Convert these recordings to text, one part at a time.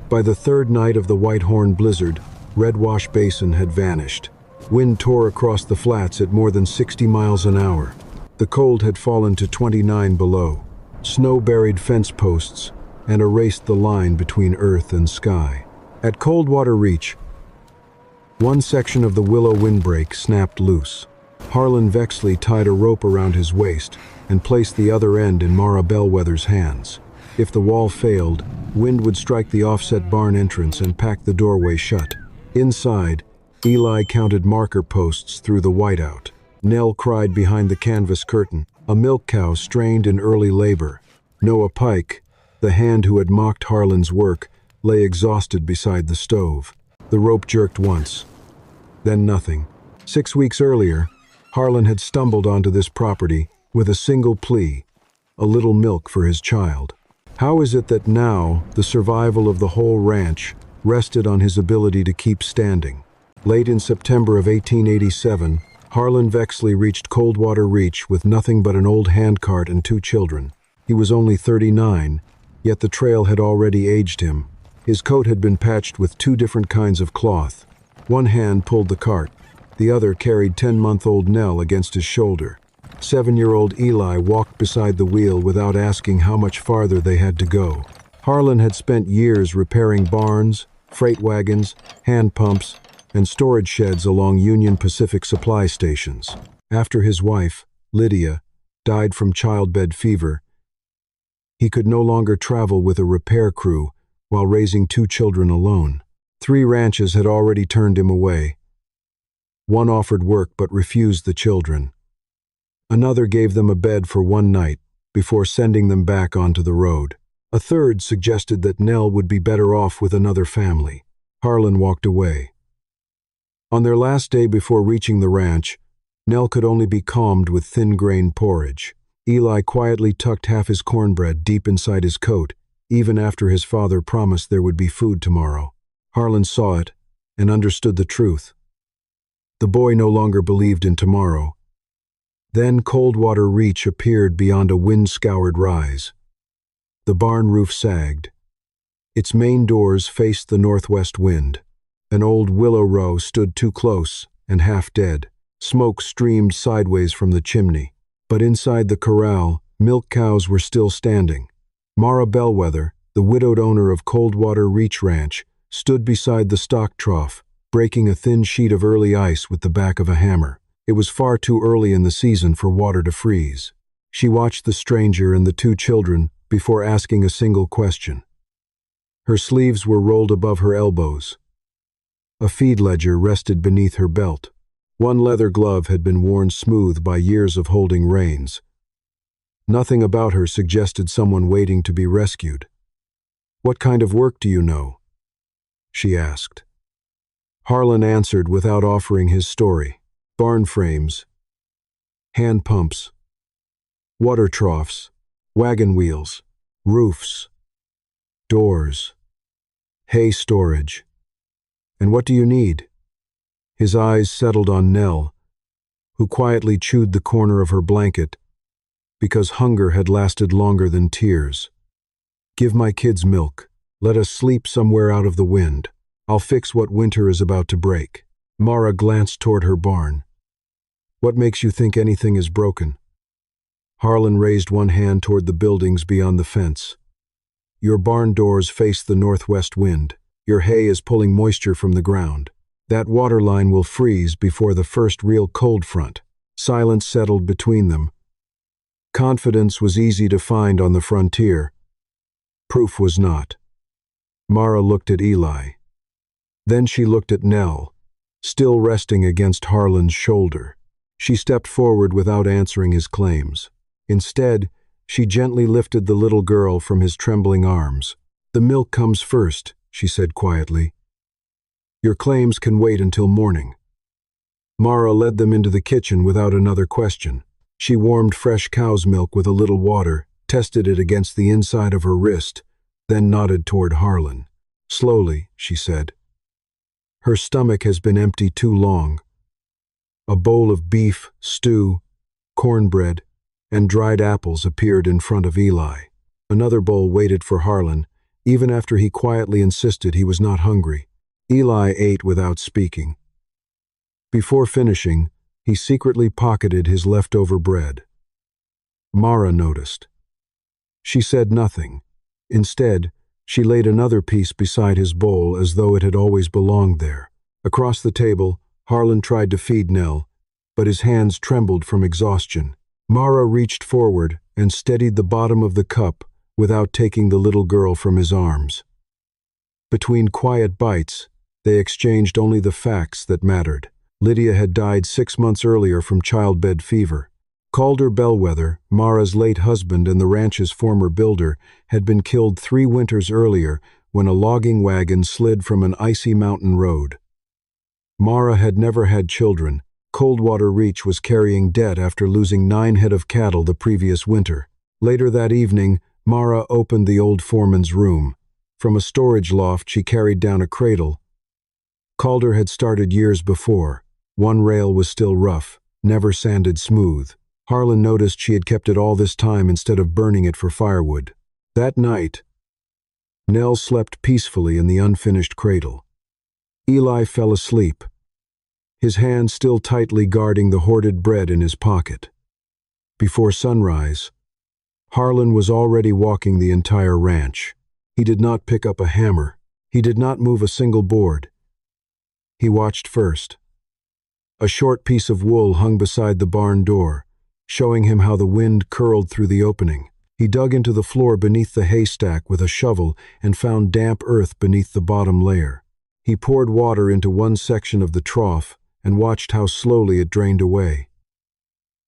By the third night of the Whitehorn blizzard, Red Wash Basin had vanished. Wind tore across the flats at more than 60 miles an hour. The cold had fallen to 29 below. Snow buried fence posts and erased the line between earth and sky. At Coldwater Reach, one section of the willow windbreak snapped loose. Harlan Vexley tied a rope around his waist and placed the other end in Mara Bellwether's hands. If the wall failed, wind would strike the offset barn entrance and pack the doorway shut. Inside, Eli counted marker posts through the whiteout. Nell cried behind the canvas curtain, a milk cow strained in early labor. Noah Pike, the hand who had mocked Harlan's work, lay exhausted beside the stove. The rope jerked once, then nothing. 6 weeks earlier, Harlan had stumbled onto this property with a single plea: a little milk for his child. How is it that now the survival of the whole ranch rested on his ability to keep standing? Late in September of 1887, Harlan Vexley reached Coldwater Reach with nothing but an old handcart and 2 children. He was only 39, yet the trail had already aged him. His coat had been patched with 2 different kinds of cloth. One hand pulled the cart, the other carried 10-month-old Nell against his shoulder. 7-year-old Eli walked beside the wheel without asking how much farther they had to go. Harlan had spent years repairing barns, freight wagons, hand pumps, and storage sheds along Union Pacific supply stations. After his wife, Lydia, died from childbed fever, he could no longer travel with a repair crew while raising 2 children alone. 3 ranches had already turned him away. One offered work but refused the children. Another gave them a bed for one night before sending them back onto the road. A third suggested that Nell would be better off with another family. Harlan walked away. On their last day before reaching the ranch, Nell could only be calmed with thin-grain porridge. Eli quietly tucked half his cornbread deep inside his coat, even after his father promised there would be food tomorrow. Harlan saw it and understood the truth. The boy no longer believed in tomorrow. Then Coldwater Reach appeared beyond a wind-scoured rise. The barn roof sagged. Its main doors faced the northwest wind. An old willow row stood too close and half dead. Smoke streamed sideways from the chimney. But inside the corral, milk cows were still standing. Mara Bellwether, the widowed owner of Coldwater Reach Ranch, stood beside the stock trough, breaking a thin sheet of early ice with the back of a hammer. It was far too early in the season for water to freeze. She watched the stranger and the 2 children before asking a single question. Her sleeves were rolled above her elbows. A feed ledger rested beneath her belt. One leather glove had been worn smooth by years of holding reins. Nothing about her suggested someone waiting to be rescued. "What kind of work do you know?" she asked. Harlan answered without offering his story. Barn frames, hand pumps, water troughs, wagon wheels, roofs, doors, hay storage. "And what do you need?" His eyes settled on Nell, who quietly chewed the corner of her blanket because hunger had lasted longer than tears. "Give my kids milk. Let us sleep somewhere out of the wind. I'll fix what winter is about to break." Mara glanced toward her barn. "What makes you think anything is broken?" Harlan raised one hand toward the buildings beyond the fence. "Your barn doors face the northwest wind. Your hay is pulling moisture from the ground. That water line will freeze before the first real cold front." Silence settled between them. Confidence was easy to find on the frontier. Proof was not. Mara looked at Eli. Then she looked at Nell, still resting against Harlan's shoulder. She stepped forward without answering his claims. Instead, she gently lifted the little girl from his trembling arms. "The milk comes first," she said quietly. "Your claims can wait until morning." Mara led them into the kitchen without another question. She warmed fresh cow's milk with a little water, tested it against the inside of her wrist, then nodded toward Harlan. "Slowly," she said. "Her stomach has been empty too long." A bowl of beef, stew, cornbread, and dried apples appeared in front of Eli. Another bowl waited for Harlan, even after he quietly insisted he was not hungry. Eli ate without speaking. Before finishing, he secretly pocketed his leftover bread. Mara noticed. She said nothing. Instead, she laid another piece beside his bowl as though it had always belonged there. Across the table, Harlan tried to feed Nell, but his hands trembled from exhaustion. Mara reached forward and steadied the bottom of the cup without taking the little girl from his arms. Between quiet bites, they exchanged only the facts that mattered. Lydia had died 6 months earlier from childbed fever. Calder Bellwether, Mara's late husband and the ranch's former builder, had been killed 3 winters earlier when a logging wagon slid from an icy mountain road. Mara had never had children. Coldwater Reach was carrying debt after losing 9 head of cattle the previous winter. Later that evening, Mara opened the old foreman's room. From a storage loft she carried down a cradle. Calder had started years before. One rail was still rough, never sanded smooth. Harlan noticed she had kept it all this time instead of burning it for firewood. That night, Nell slept peacefully in the unfinished cradle. Eli fell asleep, his hand still tightly guarding the hoarded bread in his pocket. Before sunrise, Harlan was already walking the entire ranch. He did not pick up a hammer. He did not move a single board. He watched first. A short piece of wool hung beside the barn door, showing him how the wind curled through the opening. He dug into the floor beneath the haystack with a shovel and found damp earth beneath the bottom layer. He poured water into one section of the trough and watched how slowly it drained away.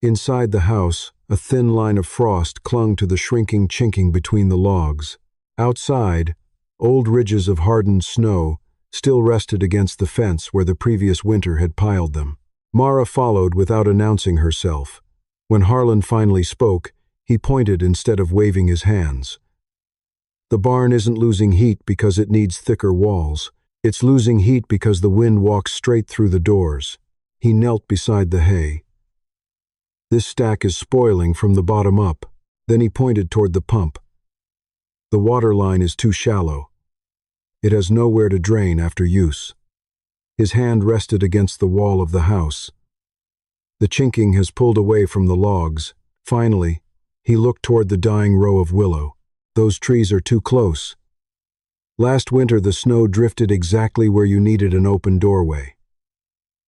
Inside the house, a thin line of frost clung to the shrinking chinking between the logs. Outside, old ridges of hardened snow still rested against the fence where the previous winter had piled them. Mara followed without announcing herself. When Harlan finally spoke, he pointed instead of waving his hands. The barn isn't losing heat because it needs thicker walls. It's losing heat because the wind walks straight through the doors. He knelt beside the hay. This stack is spoiling from the bottom up. Then he pointed toward the pump. The water line is too shallow. It has nowhere to drain after use. His hand rested against the wall of the house. The chinking has pulled away from the logs. Finally, he looked toward the dying row of willow. Those trees are too close. Last winter the snow drifted exactly where you needed an open doorway.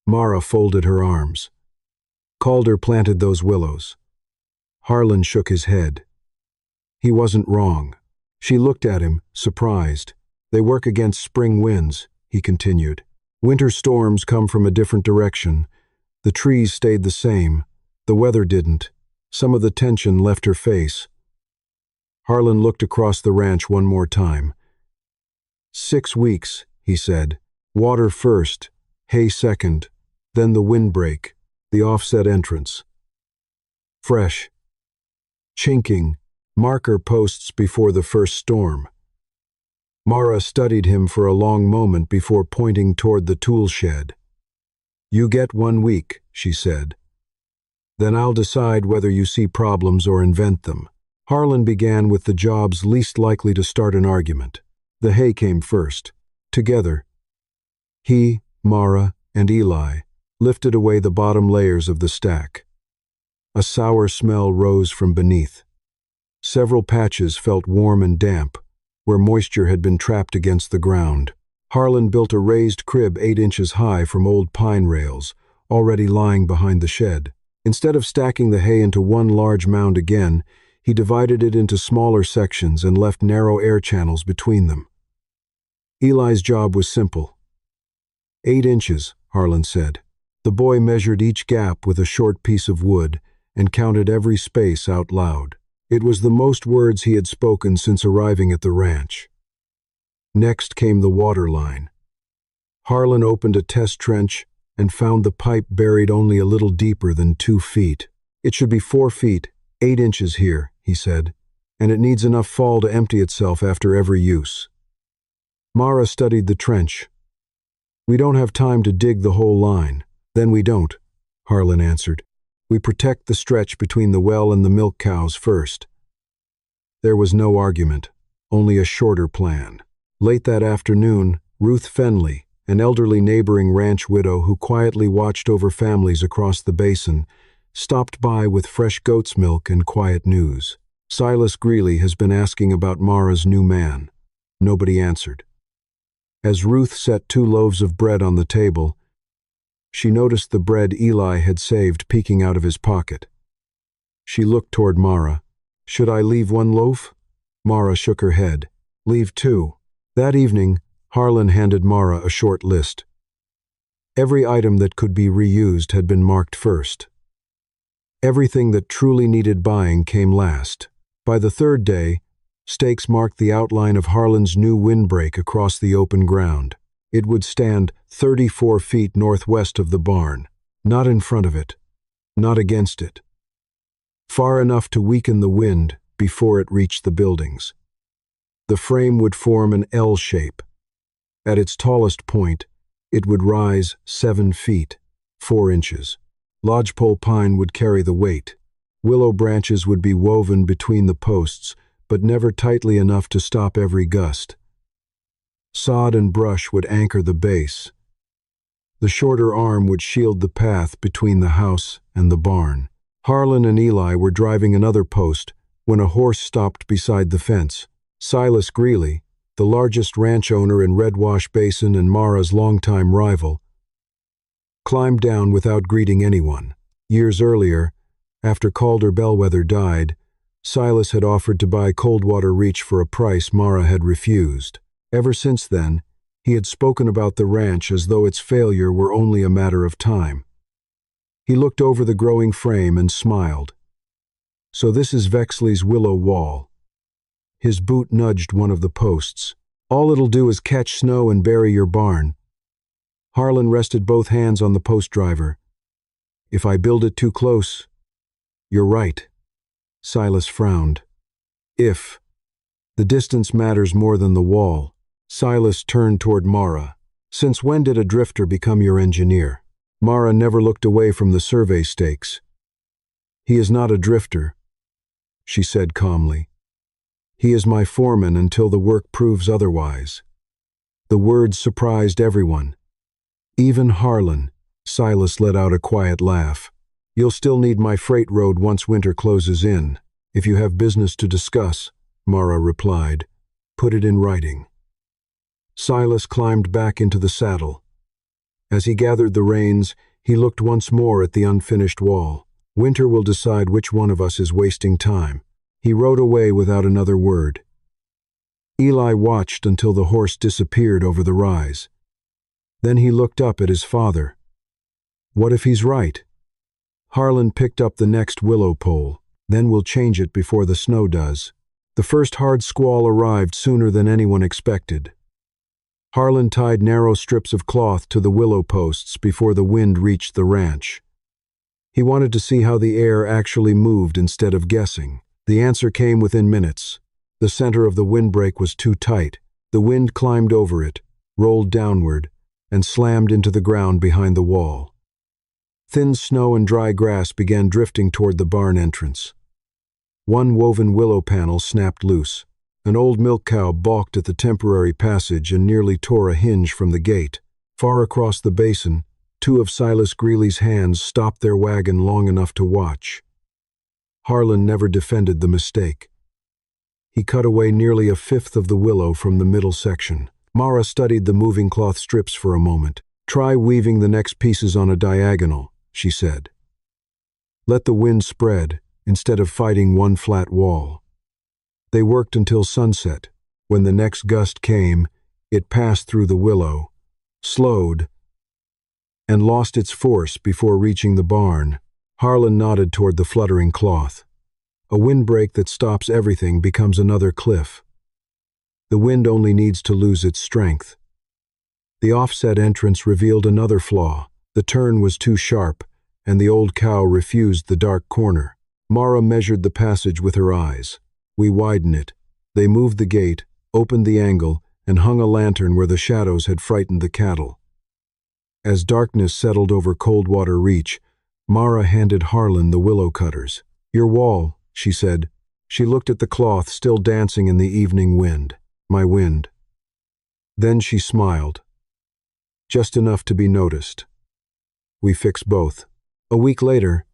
Mara folded her arms. Calder planted those willows. Harlan shook his head. He wasn't wrong. She looked at him, surprised. They work against spring winds, he continued. Winter storms come from a different direction. The trees stayed the same. The weather didn't. Some of the tension left her face. Harlan looked across the ranch one more time. 6 weeks, he said. Water first, hay second, then the windbreak, the offset entrance. Fresh. Chinking, marker posts before the first storm. Mara studied him for a long moment before pointing toward the tool shed. You get 1 week, she said. Then I'll decide whether you see problems or invent them. Harlan began with the jobs least likely to start an argument. The hay came first. Together, he, Mara, and Eli lifted away the bottom layers of the stack. A sour smell rose from beneath. Several patches felt warm and damp, where moisture had been trapped against the ground. Harlan built a raised crib 8 inches high from old pine rails, already lying behind the shed. Instead of stacking the hay into one large mound again, he divided it into smaller sections and left narrow air channels between them. Eli's job was simple. 8 inches, Harlan said. The boy measured each gap with a short piece of wood and counted every space out loud. It was the most words he had spoken since arriving at the ranch. Next came the water line. Harlan opened a test trench and found the pipe buried only a little deeper than 2 feet. It should be 4 feet, 8 inches here, he said, and it needs enough fall to empty itself after every use. Mara studied the trench. We don't have time to dig the whole line. Then we don't, Harlan answered. We protect the stretch between the well and the milk cows first. There was no argument. only a shorter plan. Late that afternoon, Ruth Fenley, an elderly neighboring ranch widow who quietly watched over families across the basin, stopped by with fresh goat's milk and quiet news. Silas Greeley has been asking about Mara's new man. Nobody answered. As Ruth set 2 loaves of bread on the table, she noticed the bread Eli had saved peeking out of his pocket. She looked toward Mara. "Should I leave 1 loaf?" Mara shook her head. "Leave 2. That evening, Harlan handed Mara a short list. Every item that could be reused had been marked first. Everything that truly needed buying came last. By the 3rd day, stakes marked the outline of Harlan's new windbreak across the open ground. It would stand 34 feet northwest of the barn, not in front of it, not against it. Far enough to weaken the wind before it reached the buildings. The frame would form an L shape. At its tallest point, it would rise 7 feet, 4 inches. Lodgepole pine would carry the weight. Willow branches would be woven between the posts, but never tightly enough to stop every gust. Sod and brush would anchor the base. The shorter arm would shield the path between the house and the barn. Harlan and Eli were driving another post when a horse stopped beside the fence. Silas Greeley, the largest ranch owner in Red Wash Basin and Mara's longtime rival, climbed down without greeting anyone. Years earlier, after Calder Bellwether died, Silas had offered to buy Coldwater Reach for a price Mara had refused. Ever since then, he had spoken about the ranch as though its failure were only a matter of time. He looked over the growing frame and smiled. "So this is Vexley's willow wall." His boot nudged one of the posts. "All it'll do is catch snow and bury your barn." Harlan rested both hands on the post driver. "If I build it too close..." "You're right." Silas frowned. "If. The distance matters more than the wall." Silas turned toward Mara. "Since when did a drifter become your engineer?" Mara never looked away from the survey stakes. "He is not a drifter," she said calmly. "He is my foreman until the work proves otherwise." The words surprised everyone. Even Harlan. Silas let out a quiet laugh. "You'll still need my freight road once winter closes in. If you have business to discuss," Mara replied, "put it in writing." Silas climbed back into the saddle. As he gathered the reins, he looked once more at the unfinished wall. "Winter will decide which one of us is wasting time." He rode away without another word. Eli watched until the horse disappeared over the rise. Then he looked up at his father. "What if he's right?" Harlan picked up the next willow pole. "Then we'll change it before the snow does." The first hard squall arrived sooner than anyone expected. Harlan tied narrow strips of cloth to the willow posts before the wind reached the ranch. He wanted to see how the air actually moved instead of guessing. The answer came within minutes. The center of the windbreak was too tight. The wind climbed over it, rolled downward, and slammed into the ground behind the wall. Thin snow and dry grass began drifting toward the barn entrance. One woven willow panel snapped loose. An old milk cow balked at the temporary passage and nearly tore a hinge from the gate. Far across the basin, 2 of Silas Greeley's hands stopped their wagon long enough to watch. Harlan never defended the mistake. He cut away nearly 1/5 of the willow from the middle section. Mara studied the moving cloth strips for a moment. "Try weaving the next pieces on a diagonal," she said. "Let the wind spread, instead of fighting one flat wall." They worked until sunset. When the next gust came, it passed through the willow, slowed, and lost its force before reaching the barn. Harlan nodded toward the fluttering cloth. A windbreak that stops everything becomes another cliff. The wind only needs to lose its strength. The offset entrance revealed another flaw. The turn was too sharp, and the old cow refused the dark corner. Mara measured the passage with her eyes. "We widen it." They moved the gate, opened the angle, and hung a lantern where the shadows had frightened the cattle. As darkness settled over Coldwater Reach, Mara handed Harlan the willow cutters. "Your wall," she said. She looked at the cloth still dancing in the evening wind. My wind. Then she smiled. Just enough to be noticed. We fixed both. A week later,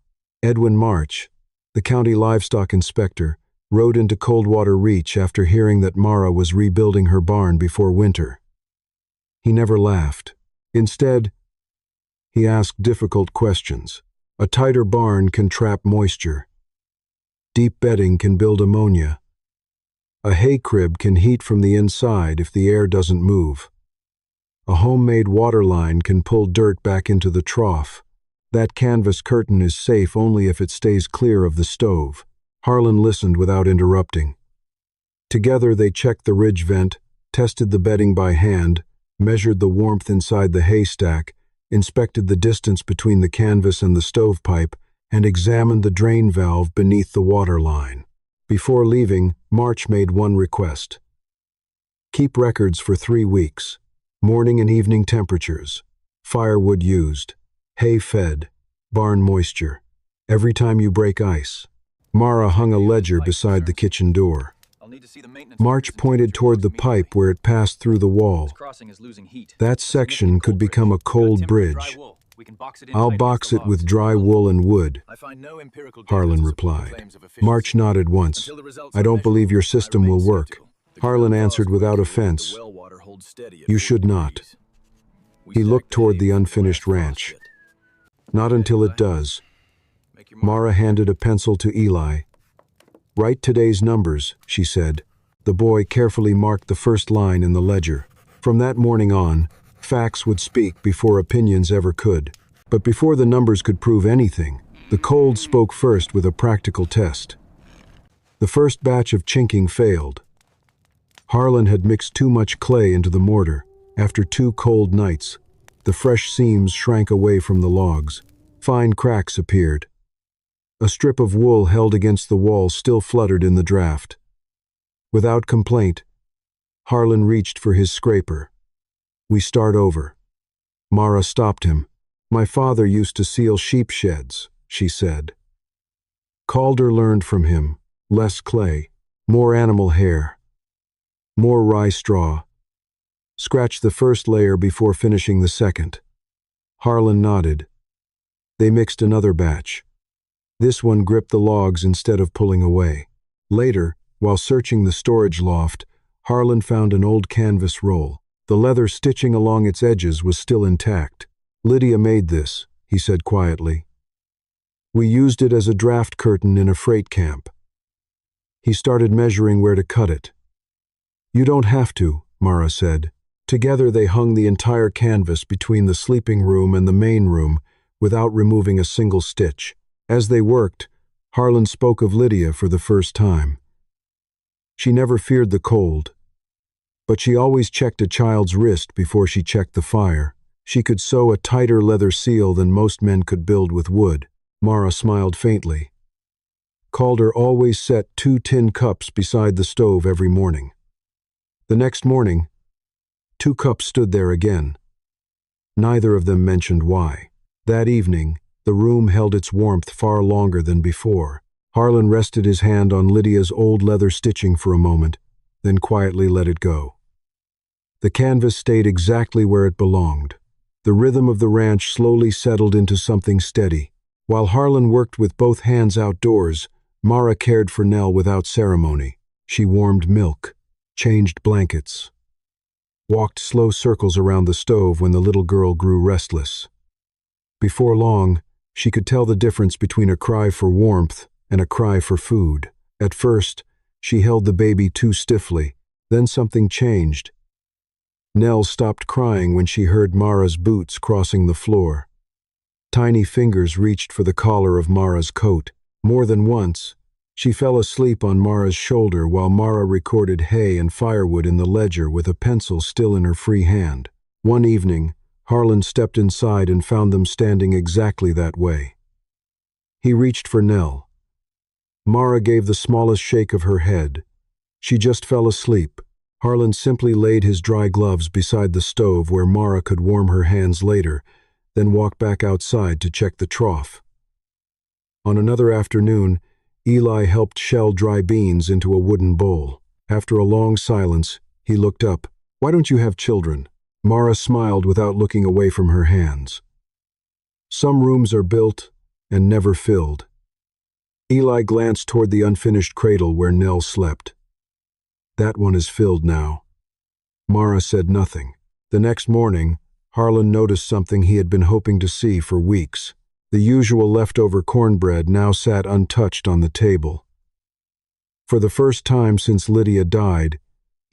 Edwin March, the county livestock inspector, rode into Coldwater Reach after hearing that Mara was rebuilding her barn before winter. He never laughed. Instead, he asked difficult questions. A tighter barn can trap moisture. Deep bedding can build ammonia. A hay crib can heat from the inside if the air doesn't move. A homemade water line can pull dirt back into the trough. That canvas curtain is safe only if it stays clear of the stove. Harlan listened without interrupting. Together they checked the ridge vent, tested the bedding by hand, measured the warmth inside the haystack, inspected the distance between the canvas and the stovepipe, and examined the drain valve beneath the water line. Before leaving, March made one request. Keep records for 3 weeks. Morning and evening temperatures. Firewood used. Hay fed. Barn moisture. Every time you break ice. Mara hung a ledger beside the kitchen door. March pointed toward the pipe where it passed through the wall. That section could become a cold bridge. I'll box it with dry wool and wood, Harlan replied. March nodded once. I don't believe your system will work. Harlan answered without offense. You should not. He looked toward the unfinished ranch. Not until it does. Mara handed a pencil to Eli. Write today's numbers, she said. The boy carefully marked the first line in the ledger. From that morning on, facts would speak before opinions ever could. But before the numbers could prove anything, the cold spoke first with a practical test. The first batch of chinking failed. Harlan had mixed too much clay into the mortar. After 2 cold nights, the fresh seams shrank away from the logs. Fine cracks appeared. A strip of wool held against the wall still fluttered in the draft. Without complaint, Harlan reached for his scraper. We start over. Mara stopped him. My father used to seal sheep sheds, she said. Calder learned from him. Less clay, more animal hair, more rye straw. Scratch the first layer before finishing the second. Harlan nodded. They mixed another batch. This one gripped the logs instead of pulling away. Later, while searching the storage loft, Harlan found an old canvas roll. The leather stitching along its edges was still intact. Lydia made this, he said quietly. We used it as a draft curtain in a freight camp. He started measuring where to cut it. You don't have to, Mara said. Together they hung the entire canvas between the sleeping room and the main room without removing a single stitch. As they worked, Harlan spoke of Lydia for the first time. She never feared the cold, but she always checked a child's wrist before she checked the fire. She could sew a tighter leather seal than most men could build with wood. Mara smiled faintly. Calder always set 2 tin cups beside the stove every morning. The next morning, 2 cups stood there again. Neither of them mentioned why. That evening, the room held its warmth far longer than before. Harlan rested his hand on Lydia's old leather stitching for a moment, then quietly let it go. The canvas stayed exactly where it belonged. The rhythm of the ranch slowly settled into something steady. While Harlan worked with both hands outdoors, Mara cared for Nell without ceremony. She warmed milk, changed blankets, walked slow circles around the stove when the little girl grew restless. Before long, she could tell the difference between a cry for warmth and a cry for food. At first, she held the baby too stiffly. Then something changed. Nell stopped crying when she heard Mara's boots crossing the floor. Tiny fingers reached for the collar of Mara's coat. More than once, she fell asleep on Mara's shoulder while Mara recorded hay and firewood in the ledger with a pencil still in her free hand. One evening, Harlan stepped inside and found them standing exactly that way. He reached for Nell. Mara gave the smallest shake of her head. She just fell asleep. Harlan simply laid his dry gloves beside the stove where Mara could warm her hands later, then walked back outside to check the trough. On another afternoon, Eli helped shell dry beans into a wooden bowl. After a long silence, he looked up. "Why don't you have children?" Mara smiled without looking away from her hands. "Some rooms are built and never filled." Eli glanced toward the unfinished cradle where Nell slept. "That one is filled now." Mara said nothing. The next morning, Harlan noticed something he had been hoping to see for weeks. The usual leftover cornbread now sat untouched on the table. For the first time since Lydia died,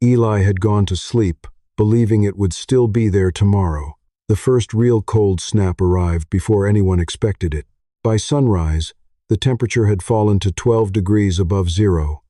Eli had gone to sleep, believing it would still be there tomorrow. The first real cold snap arrived before anyone expected it. By sunrise, the temperature had fallen to 12 degrees above zero.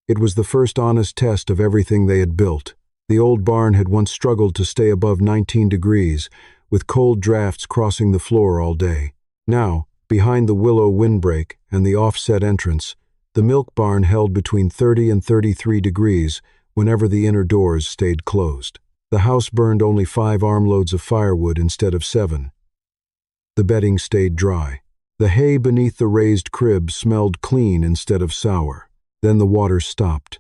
It was the first honest test of everything they had built. The old barn had once struggled to stay above 19 degrees, with cold drafts crossing the floor all day. Now, behind the willow windbreak and the offset entrance, the milk barn held between 30 and 33 degrees whenever the inner doors stayed closed. The house burned only 5 armloads of firewood instead of 7. The bedding stayed dry. The hay beneath the raised crib smelled clean instead of sour. Then the water stopped.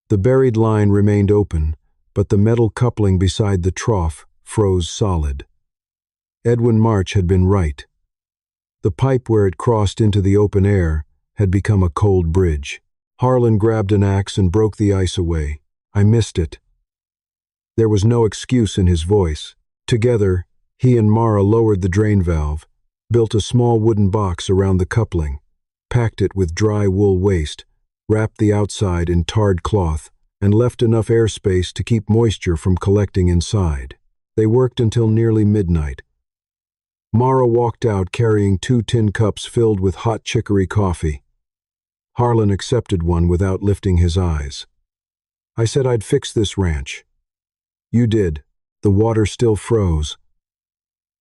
The buried line remained open, but the metal coupling beside the trough froze solid. Edwin March had been right. The pipe where it crossed into the open air had become a cold bridge. Harlan grabbed an axe and broke the ice away. "I missed it." There was no excuse in his voice. Together, he and Mara lowered the drain valve, built a small wooden box around the coupling, packed it with dry wool waste, wrapped the outside in tarred cloth, and left enough airspace to keep moisture from collecting inside. They worked until nearly midnight. Mara walked out carrying 2 tin cups filled with hot chicory coffee. Harlan accepted one without lifting his eyes. "I said I'd fix this ranch." "You did." The water still froze.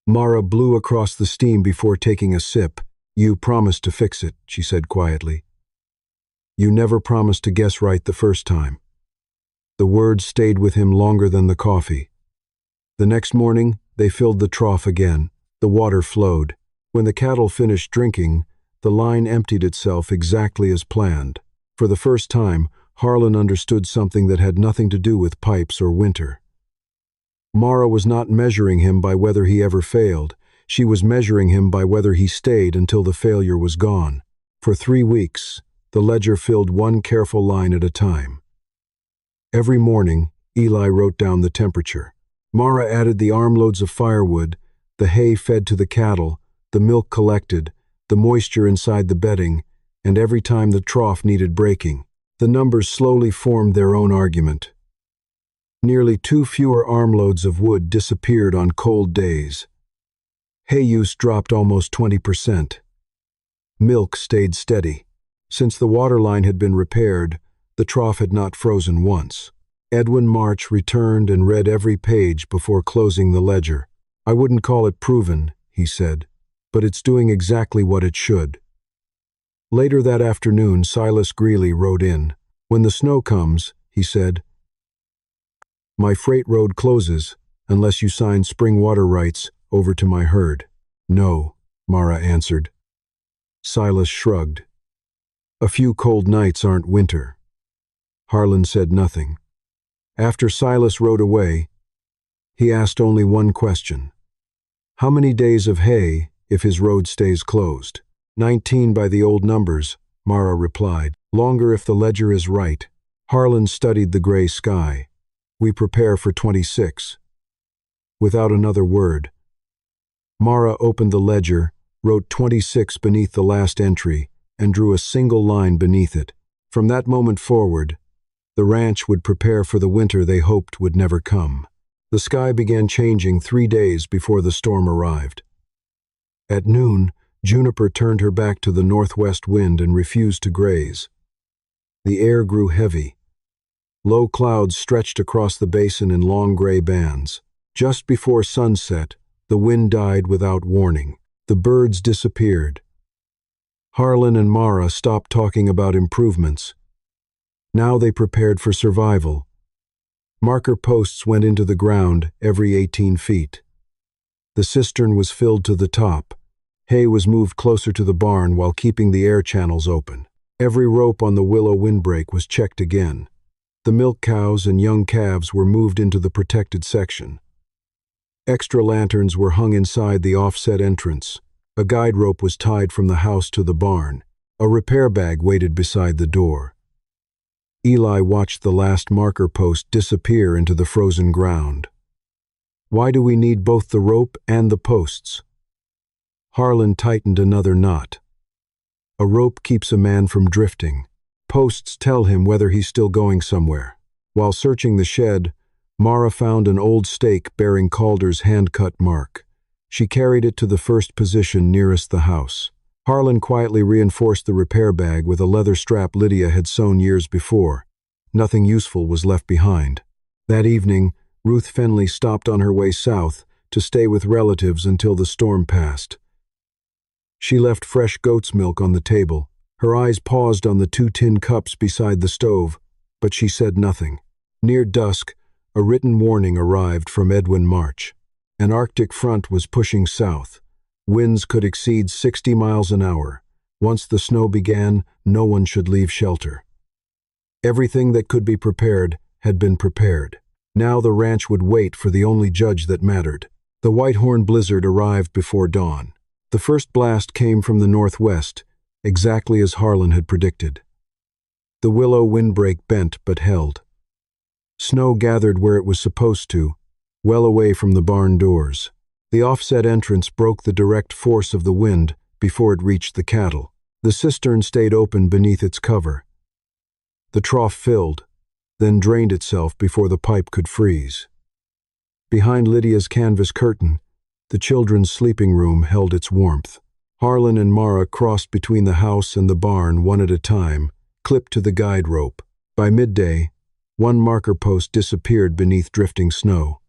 Mara blew across the steam before taking a sip. "You promised to fix it," she said quietly. "You never promised to guess right the first time." The words stayed with him longer than the coffee. The next morning, they filled the trough again. The water flowed. When the cattle finished drinking, the line emptied itself exactly as planned. For the first time, Harlan understood something that had nothing to do with pipes or winter. Mara was not measuring him by whether he ever failed. She was measuring him by whether he stayed until the failure was gone. For 3 weeks, the ledger filled one careful line at a time. Every morning, Eli wrote down the temperature. Mara added the armloads of firewood, the hay fed to the cattle, the milk collected, the moisture inside the bedding, and every time the trough needed breaking. The numbers slowly formed their own argument. Nearly 2 fewer armloads of wood disappeared on cold days. Hay use dropped almost 20%. Milk stayed steady. Since the water line had been repaired, the trough had not frozen once. Edwin March returned and read every page before closing the ledger. "I wouldn't call it proven," he said, "but it's doing exactly what it should." Later that afternoon, Silas Greeley rode in. "When the snow comes," he said, "my freight road closes unless you sign spring water rights over to my herd." "No," Mara answered. Silas shrugged. "A few cold nights aren't winter." Harlan said nothing. After Silas rode away, he asked only one question. "How many days of hay if his road stays closed?" 19 by the old numbers, Mara replied. "Longer if the ledger is right." Harlan studied the gray sky. "We prepare for 26. Without another word, Mara opened the ledger, wrote 26 beneath the last entry, and drew a single line beneath it. From that moment forward, the ranch would prepare for the winter they hoped would never come. The sky began changing 3 days before the storm arrived. At noon, Juniper turned her back to the northwest wind and refused to graze. The air grew heavy. Low clouds stretched across the basin in long gray bands. Just before sunset, the wind died without warning. The birds disappeared. Harlan and Mara stopped talking about improvements. Now they prepared for survival. Marker posts went into the ground every 18 feet. The cistern was filled to the top. Hay was moved closer to the barn while keeping the air channels open. Every rope on the willow windbreak was checked again. The milk cows and young calves were moved into the protected section. Extra lanterns were hung inside the offset entrance. A guide rope was tied from the house to the barn. A repair bag waited beside the door. Eli watched the last marker post disappear into the frozen ground. Why do we need both the rope and the posts? Harlan tightened another knot. A rope keeps a man from drifting. Posts tell him whether he's still going somewhere. While searching the shed, Mara found an old stake bearing Calder's hand-cut mark. She carried it to the first position nearest the house. Harlan quietly reinforced the repair bag with a leather strap Lydia had sewn years before. Nothing useful was left behind. That evening, Ruth Fenley stopped on her way south to stay with relatives until the storm passed. She left fresh goat's milk on the table. Her eyes paused on the 2 tin cups beside the stove, but she said nothing. Near dusk, a written warning arrived from Edwin March. An Arctic front was pushing south. Winds could exceed 60 miles an hour. Once the snow began, no one should leave shelter. Everything that could be prepared had been prepared. Now the ranch would wait for the only judge that mattered. The Whitehorn blizzard arrived before dawn. The first blast came from the northwest, exactly as Harlan had predicted. The willow windbreak bent but held. Snow gathered where it was supposed to, well away from the barn doors. The offset entrance broke the direct force of the wind before it reached the cattle. The cistern stayed open beneath its cover. The trough filled, then drained itself before the pipe could freeze. Behind Lydia's canvas curtain, the children's sleeping room held its warmth. Harlan and Mara crossed between the house and the barn one at a time, clipped to the guide rope. By midday, one marker post disappeared beneath drifting snow.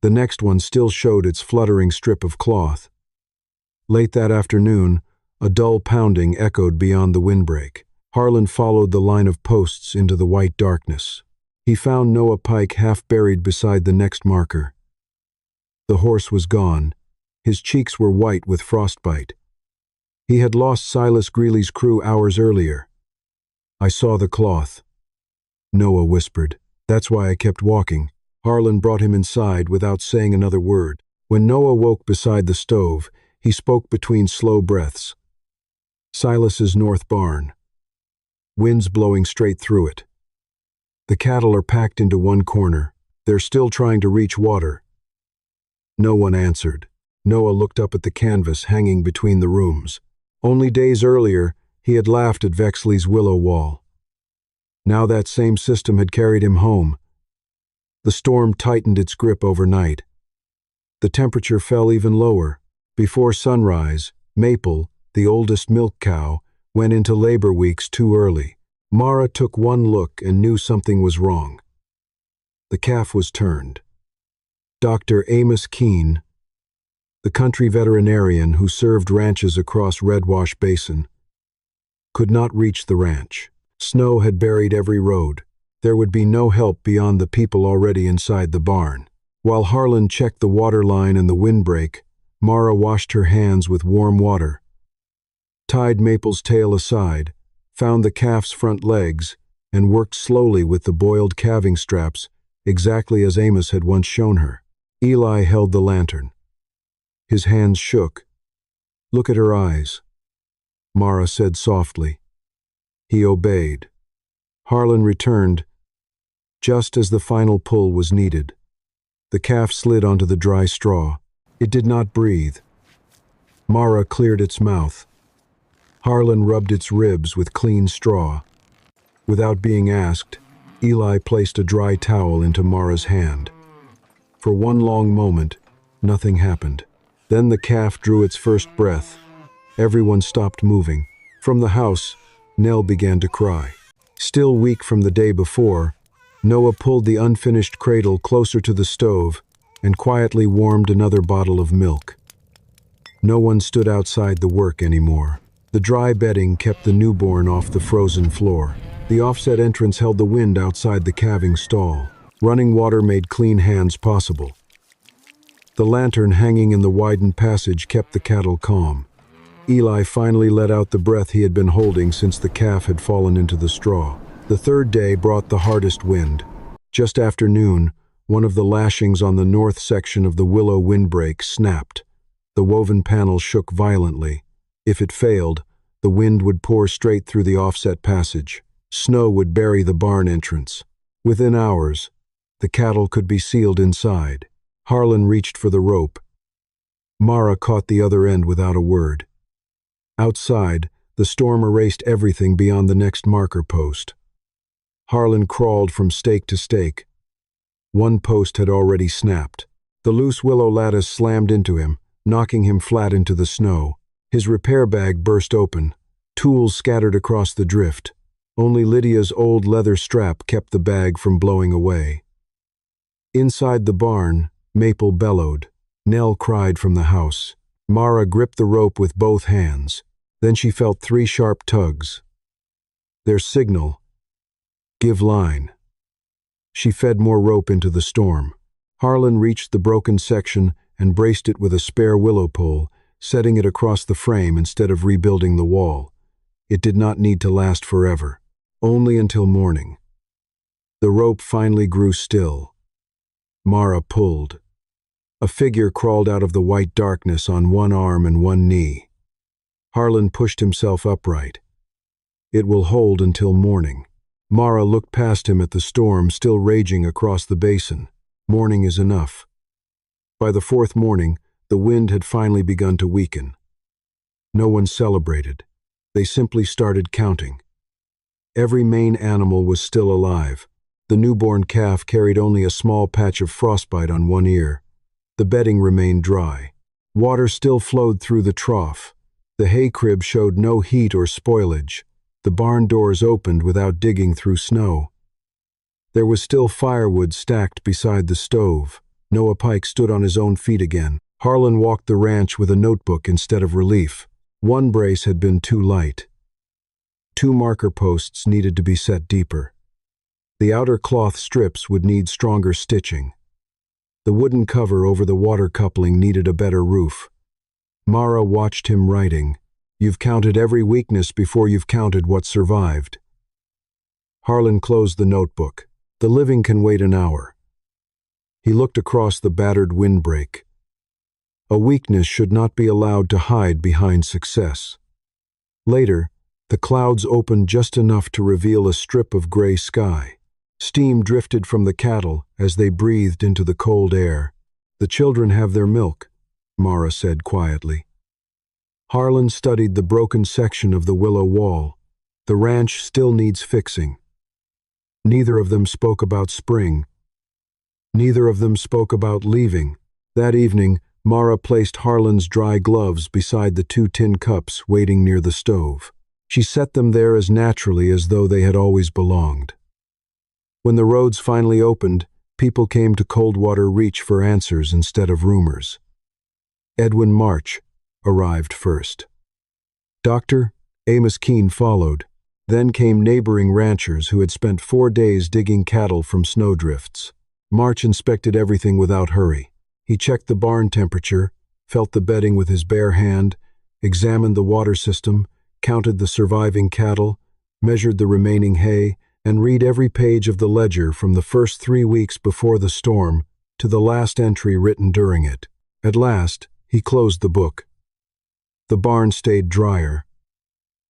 The next one still showed its fluttering strip of cloth. Late that afternoon, a dull pounding echoed beyond the windbreak. Harlan followed the line of posts into the white darkness. He found Noah Pike half buried beside the next marker. The horse was gone. His cheeks were white with frostbite. He had lost Silas Greeley's crew hours earlier. "I saw the cloth," Noah whispered. "That's why I kept walking." Harlan brought him inside without saying another word. When Noah woke beside the stove, he spoke between slow breaths. "Silas's north barn. Winds blowing straight through it. The cattle are packed into one corner. They're still trying to reach water." No one answered. Noah looked up at the canvas hanging between the rooms. Only days earlier, he had laughed at Vexley's willow wall. Now that same system had carried him home. The storm tightened its grip overnight. The temperature fell even lower. Before sunrise, Maple, the oldest milk cow, went into labor weeks too early. Mara took one look and knew something was wrong. The calf was turned. Dr. Amos Keene, the country veterinarian who served ranches across Red Wash Basin, could not reach the ranch. Snow had buried every road. There would be no help beyond the people already inside the barn. While Harlan checked the water line and the windbreak, Mara washed her hands with warm water, tied Maple's tail aside, found the calf's front legs, and worked slowly with the boiled calving straps, exactly as Amos had once shown her. Eli held the lantern. His hands shook. "Look at her eyes," Mara said softly. He obeyed. Harlan returned just as the final pull was needed. The calf slid onto the dry straw. It did not breathe. Mara cleared its mouth. Harlan rubbed its ribs with clean straw. Without being asked, Eli placed a dry towel into Mara's hand. For one long moment, nothing happened. Then the calf drew its first breath. Everyone stopped moving. From the house, Nell began to cry. Still weak from the day before, Noah pulled the unfinished cradle closer to the stove and quietly warmed another bottle of milk. No one stood outside the work anymore. The dry bedding kept the newborn off the frozen floor. The offset entrance held the wind outside the calving stall. Running water made clean hands possible. The lantern hanging in the widened passage kept the cattle calm. Eli finally let out the breath he had been holding since the calf had fallen into the straw. The third day brought the hardest wind. Just after noon, one of the lashings on the north section of the willow windbreak snapped. The woven panel shook violently. If it failed, the wind would pour straight through the offset passage. Snow would bury the barn entrance. Within hours, the cattle could be sealed inside. Harlan reached for the rope. Mara caught the other end without a word. Outside, the storm erased everything beyond the next marker post. Harlan crawled from stake to stake. One post had already snapped. The loose willow lattice slammed into him, knocking him flat into the snow. His repair bag burst open. Tools scattered across the drift. Only Lydia's old leather strap kept the bag from blowing away. Inside the barn, Maple bellowed. Nell cried from the house. Mara gripped the rope with both hands. Then she felt 3 sharp tugs. Their signal: give line. She fed more rope into the storm. Harlan reached the broken section and braced it with a spare willow pole, setting it across the frame instead of rebuilding the wall. It did not need to last forever, only until morning. The rope finally grew still. Mara pulled. A figure crawled out of the white darkness on one arm and one knee. Harlan pushed himself upright. It will hold until morning. Mara looked past him at the storm still raging across the basin. Morning is enough. By the 4th morning, the wind had finally begun to weaken. No one celebrated. They simply started counting. Every Maine animal was still alive. The newborn calf carried only a small patch of frostbite on one ear. The bedding remained dry. Water still flowed through the trough. The hay crib showed no heat or spoilage. The barn doors opened without digging through snow. There was still firewood stacked beside the stove. Noah Pike stood on his own feet again. Harlan walked the ranch with a notebook instead of relief. One brace had been too light. 2 marker posts needed to be set deeper. The outer cloth strips would need stronger stitching. The wooden cover over the water coupling needed a better roof. Mara watched him writing. You've counted every weakness before you've counted what survived. Harlan closed the notebook. The living can wait an hour. He looked across the battered windbreak. A weakness should not be allowed to hide behind success. Later, the clouds opened just enough to reveal a strip of gray sky. Steam drifted from the cattle as they breathed into the cold air. The children have their milk, Mara said quietly. Harlan studied the broken section of the willow wall. The ranch still needs fixing. Neither of them spoke about spring. Neither of them spoke about leaving. That evening, Mara placed Harlan's dry gloves beside the 2 tin cups waiting near the stove. She set them there as naturally as though they had always belonged. When the roads finally opened, people came to Coldwater Reach for answers instead of rumors. Edwin March arrived first. Dr. Amos Keene followed. Then came neighboring ranchers who had spent 4 days digging cattle from snowdrifts. March inspected everything without hurry. He checked the barn temperature, felt the bedding with his bare hand, examined the water system, counted the surviving cattle, measured the remaining hay, and read every page of the ledger from the first 3 weeks before the storm to the last entry written during it. At last, he closed the book. The barn stayed drier.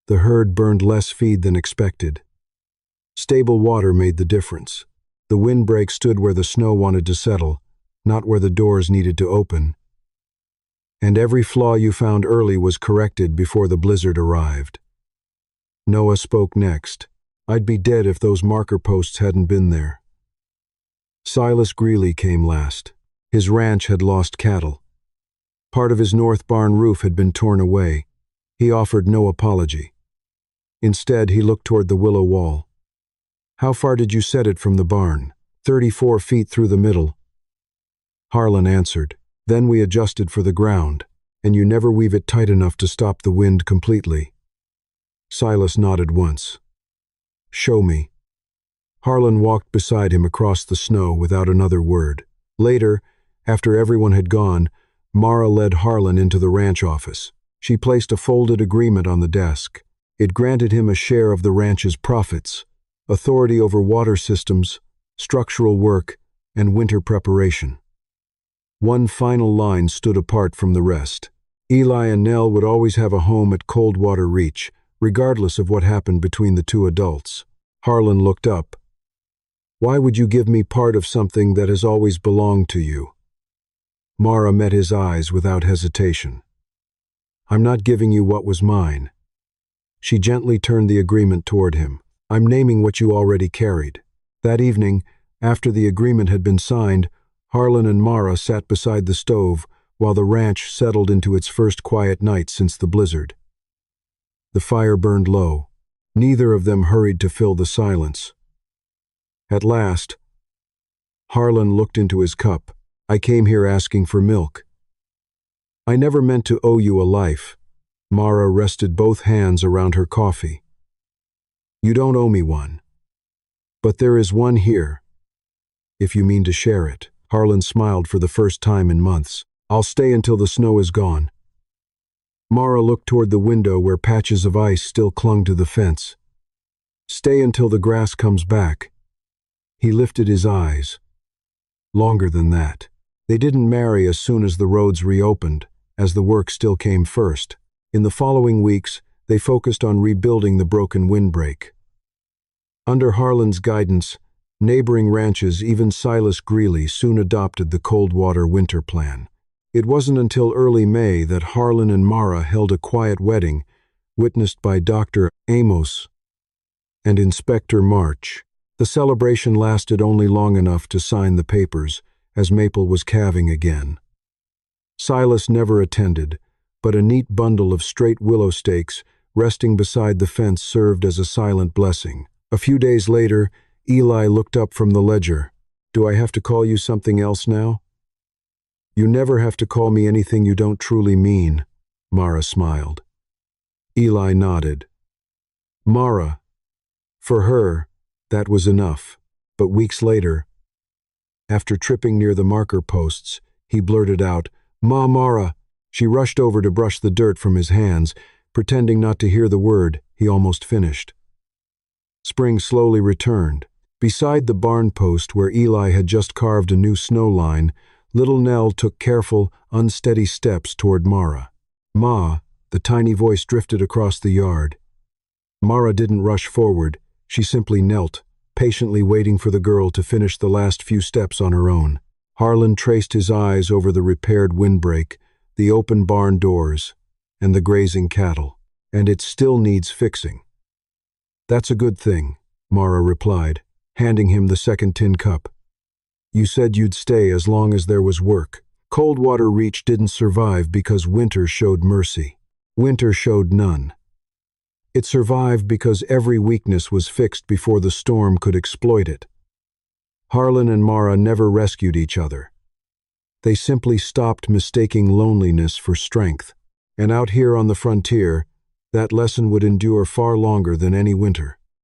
The herd burned less feed than expected. Stable water made the difference. The windbreak stood where the snow wanted to settle, not where the doors needed to open. And every flaw you found early was corrected before the blizzard arrived. Noah spoke next. I'd be dead if those marker posts hadn't been there. Silas Greeley came last. His ranch had lost cattle. Part of his north barn roof had been torn away. He offered no apology. Instead, he looked toward the willow wall. How far did you set it from the barn? 34 feet through the middle. Harlan answered. Then we adjusted for the ground, and you never weave it tight enough to stop the wind completely. Silas nodded once. Show me. Harlan walked beside him across the snow without another word. Later, after everyone had gone, Mara led Harlan into the ranch office. She placed a folded agreement on the desk. It granted him a share of the ranch's profits, authority over water systems, structural work, and winter preparation. One final line stood apart from the rest. Eli and Nell would always have a home at Coldwater Reach, regardless of what happened between the two adults. Harlan looked up. "Why would you give me part of something that has always belonged to you?" Mara met his eyes without hesitation. "I'm not giving you what was mine." She gently turned the agreement toward him. "I'm naming what you already carried." That evening, after the agreement had been signed, Harlan and Mara sat beside the stove while the ranch settled into its first quiet night since the blizzard. The fire burned low. Neither of them hurried to fill the silence. At last, Harlan looked into his cup. "I came here asking for milk." "I never meant to owe you a life." Mara rested both hands around her coffee. "You don't owe me one. But there is one here, if you mean to share it." Harlan smiled for the first time in months. "I'll stay until the snow is gone." Mara looked toward the window where patches of ice still clung to the fence. "Stay until the grass comes back." He lifted his eyes. "Longer than that." They didn't marry as soon as the roads reopened, as the work still came first. In the following weeks, they focused on rebuilding the broken windbreak. Under Harlan's guidance, neighboring ranches, even Silas Greeley, soon adopted the Coldwater winter plan. It wasn't until early May that Harlan and Mara held a quiet wedding, witnessed by Dr. Amos and Inspector March. The celebration lasted only long enough to sign the papers, as Maple was calving again. Silas never attended, but a neat bundle of straight willow stakes resting beside the fence served as a silent blessing. A few days later, Eli looked up from the ledger. "Do I have to call you something else now?" "You never have to call me anything you don't truly mean," Mara smiled. Eli nodded. Mara. For her, that was enough. But weeks later, after tripping near the marker posts, he blurted out, Mara." She rushed over to brush the dirt from his hands, pretending not to hear the word he almost finished. Spring slowly returned. Beside the barn post where Eli had just carved a new snow line, little Nell took careful, unsteady steps toward Mara. "Ma," the tiny voice drifted across the yard. Mara didn't rush forward. She simply knelt, patiently waiting for the girl to finish the last few steps on her own. Harlan traced his eyes over the repaired windbreak, the open barn doors, and the grazing cattle. "And it still needs fixing." "That's a good thing," Mara replied, handing him the second tin cup. "You said you'd stay as long as there was work." Coldwater Reach didn't survive because winter showed mercy. Winter showed none. It survived because every weakness was fixed before the storm could exploit it. Harlan and Mara never rescued each other. They simply stopped mistaking loneliness for strength. And out here on the frontier, that lesson would endure far longer than any winter.